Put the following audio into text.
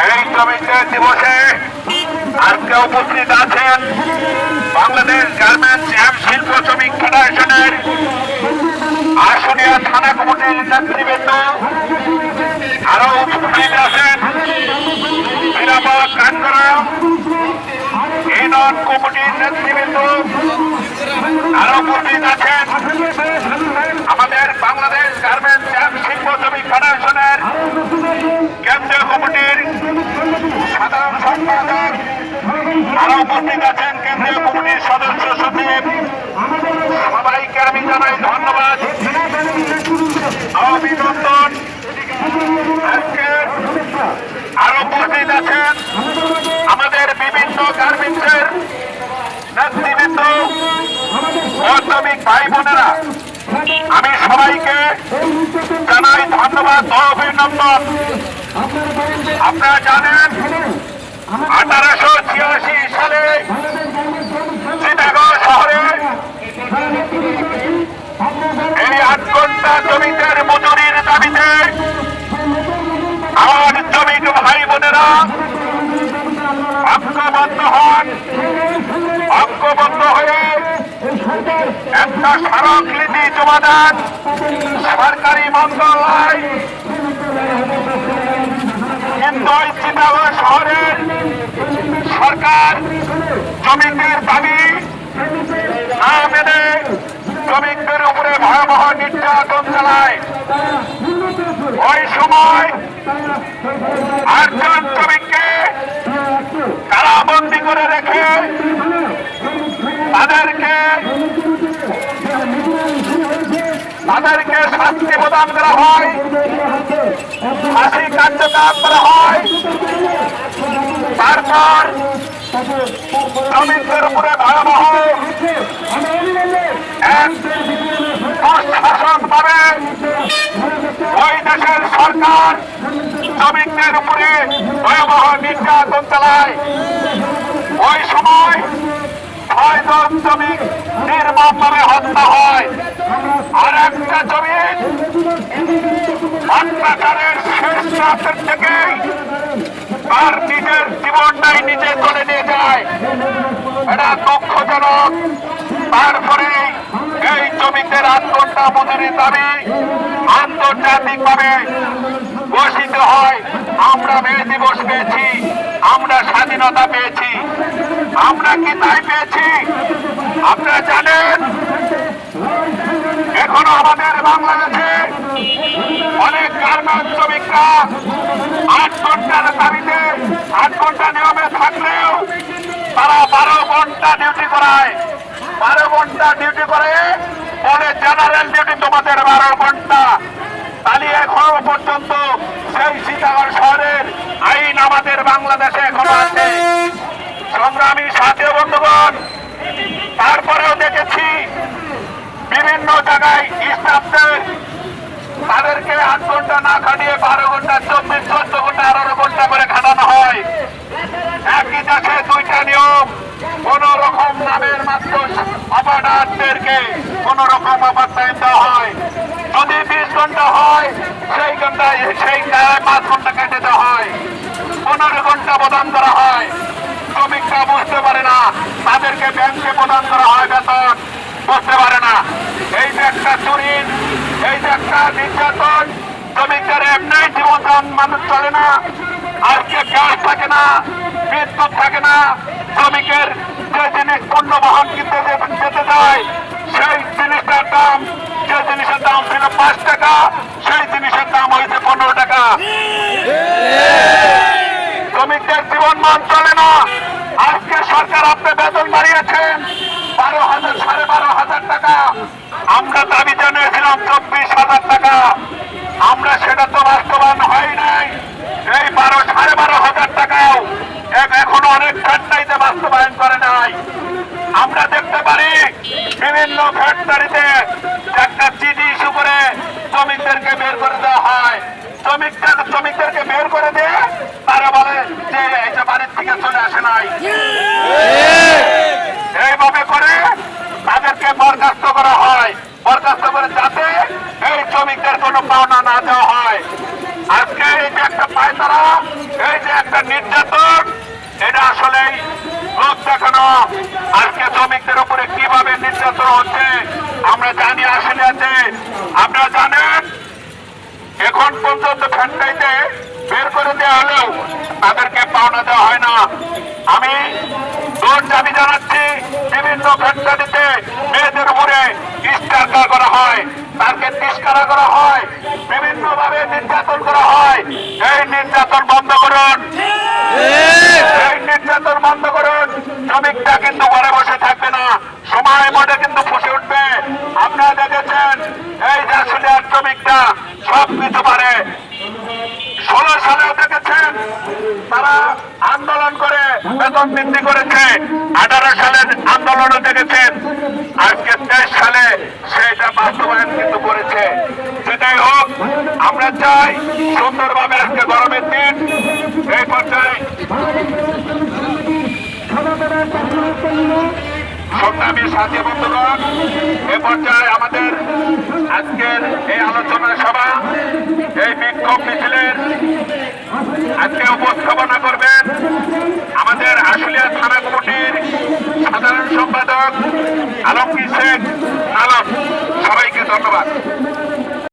এই শ্রমিকদের দিবসে আজকে উপস্থিত আছেন বাংলাদেশ গার্মেন্টস এন্ড শিল্প শ্রমিক ফেডারেশনের আশুলিয়া থানা কমিটির নেতৃবৃন্দ, আরো উপস্থিত আছেন নিরাপদ কাঠগড়া ইউনিয়ন কমিটির নেতৃবৃন্দ, আরো উপস্থিত আছেন আমাদের বাংলাদেশ গার্মেন্টস এন্ড শিল্প শ্রমিক ফেডারেশনের কেন্দ্রীয় কমিটির সাধারণ সম্পাদক, আরো উপস্থিত আছেন কেন্দ্রীয় কমিটির সদস্য সচিব। সবাইকে আমি জানাই ধন্যবাদ, অভিনন্দন। আজকে আরো উপস্থিত আছেন আমাদের বিভিন্ন গার্মেন্টসের নেতৃবৃন্দ ও শ্রমিক ভাই বোনেরা। আমি সবাইকে জানাই ধন্যবাদ ও অভিনন্দন। আপনারা জানেন 1886 সালে চিটাগং শহরে এই 8 ঘন্টা শ্রমিকদের মজুরির দাবিতে আমার শ্রমিক ভাই বোনেরা ঐক্যবদ্ধ হন। ঐক্যবদ্ধ হয়ে একটা স্মারকলিপি জমা দেন সরকারি মন্ত্রণালয়। কিন্তু ওই চিটাগং শহরের সরকার শ্রমিকদের দাবি না মেনে শ্রমিকদের উপরে ভয়াবহ নির্যাতন চালায়। ওই সময় 8 জন শ্রমিককে কারাবন্দী করে রেখে তাদেরকে শাস্তি প্রদান করা হয়, ফাঁসি কার্যকর করা হয়। তারপর শ্রমিকদের উপরে ভয়াবহ এক দুঃশাসন পাবে ওই দেশের সরকার শ্রমিকদের উপরে ভয়াবহ নির্যাতন চালায়। ওই সময় 6 জন শ্রমিক নির্মমভাবে হত্যা হয়। আর একটা শ্রমিক অত্যাচারের শেষ রাতের থেকেই তার নিজের জীবনটাই নিজে চলে নিয়ে যায়। এটা দুঃখজনক। তারপরে এই শ্রমিকদের 8 ঘন্টা মজুরির দাবি আন্তর্জাতিকভাবে ঘোষিত হয়। আমরা মে দিবস পেয়েছি, আমরা স্বাধীনতা পেয়েছি। আমরা কি তাই পেয়েছি? আপনারা জানেন এখনো আমাদের বাংলাদেশে অনেক গার্মেন্টস শ্রমিকরা 8 ঘন্টার দাবিতে 8 ঘন্টা নিয়মে থাকলেও তারা 12 ঘন্টা ডিউটি করায়। 12 ঘন্টা ডিউটি করে বলে জেনারেল ডিউটি তোমাদের 12 ঘন্টা। তাহলে এখনো পর্যন্ত সেই চিটাগং শহরের আইন আমাদের বাংলাদেশে এখনো আছে। সংগ্রামী সাথী বন্ধুগণ, তারপরেও দেখেছি বিভিন্ন জায়গায় স্টাফদের তাদেরকে 8 ঘন্টা না খাটিয়ে 12 ঘন্টা, 24, 14 ঘন্টা, 18 ঘন্টা করে খাটানো হয়। একই দেশে 2টা নিয়ম। কোন রকম নামের মাত্র অপারেটরদেরকে কোন রকম ওভার টাইম দেওয়া হয়। যদি 20 ঘন্টা হয় সেই 5 ঘন্টা কেটে দেওয়া হয়। 15 ঘন্টা প্রদান করা হয়। শ্রমিকরা বুঝতে পারে না, তাদেরকে ব্যাংকে প্রদান করা হয় বেতন, বুঝতে পারে না। এই যে একটা চুরি, এই যে একটা নির্যাতন। শ্রমিকদের এমনি জীবন মানুষ চলে না। আজকে গ্যাস থাকে না, বিদ্যুৎ থাকে না। শ্রমিকের যে জিনিস পণ্য বহন কিনতে যেতে যায় সেই জিনিসটার দাম, যে জিনিসের দাম ছিল 5 টাকা, সেই জিনিসের দাম হয়েছে 15 টাকা। শ্রমিকদের জীবন মান চলে না। আজকে সরকার আপনি বেতন বাড়িয়েছেন 12,000, 12,500 টাকা। আমরা দাবি জানিয়েছিলাম 24,000 টাকা। আমরা সেটা তো বাস্তবায়ন হয় নাই। এই 12,500 টাকাও এখনো অনেক ফ্যাক্টরিতে বাস্তবায়ন করে নাই। আমরা দেখতে পারি বিভিন্ন ফ্যাক্টরিতে একটা চিঠি ইস্যু করে শ্রমিকদেরকে বের করে দেওয়া হয়। শ্রমিকদেরকে বের করে দিয়ে তারা বলে যে এটা বাড়ির থেকে চলে আসে নাই। এইভাবে করে তাদেরকে বরখাস্ত করা হয়। বরখাস্ত করে যাতে এই শ্রমিকদের কোনো পাওনা না দেওয়া হয়। আজকে এই যে একটা পায়তারা, এই যে একটা এখনো আজকে শ্রমিকদের উপরে কিভাবে নির্যাতন হচ্ছে আমরা জানি। আসলে আছে আপনারা জানেন এখন পর্যন্ত ফ্যাক্টরিতে বের করে দেওয়া হলেও তাদেরকে পাওনা দেওয়া হয় না। আমি জোর দাবি জানাচ্ছি বিভিন্ন ফ্যাক্টরিতে মেয়েদের উপরে ইস্টারকার করা হয়, তাকে তিস্কারা করা হয়, বিভিন্ন ভাবে নির্যাতন করা হয়। এই নির্যাতন বন্ধ করুন, এই নির্যাতন বন্ধ করুন। শ্রমিকটা কিন্তু ঘরে বসে থাকবে না, সময় মধ্যে কিন্তু ফুসে উঠবে। আপনারা দেখেছেন এই যে আসলে শ্রমিকটা সব কিছু পারে। 16 সালেও দেখেছেন তারা আন্দোলন করে বেতন বৃদ্ধি করেছে, 18 সালের আন্দোলনে দেখেছেন, আজকে 23 সালে সেটা বাস্তবায়ন কিন্তু করেছে। সেটাই হোক, আমরা চাই সুন্দরভাবে আজকে গরমের দিন এই পর্যায়ে সংগ্রামী সাথী বন্ধুগণ, এ পর্যায়ে আমাদের আজকের এই আলোচনা সভা এই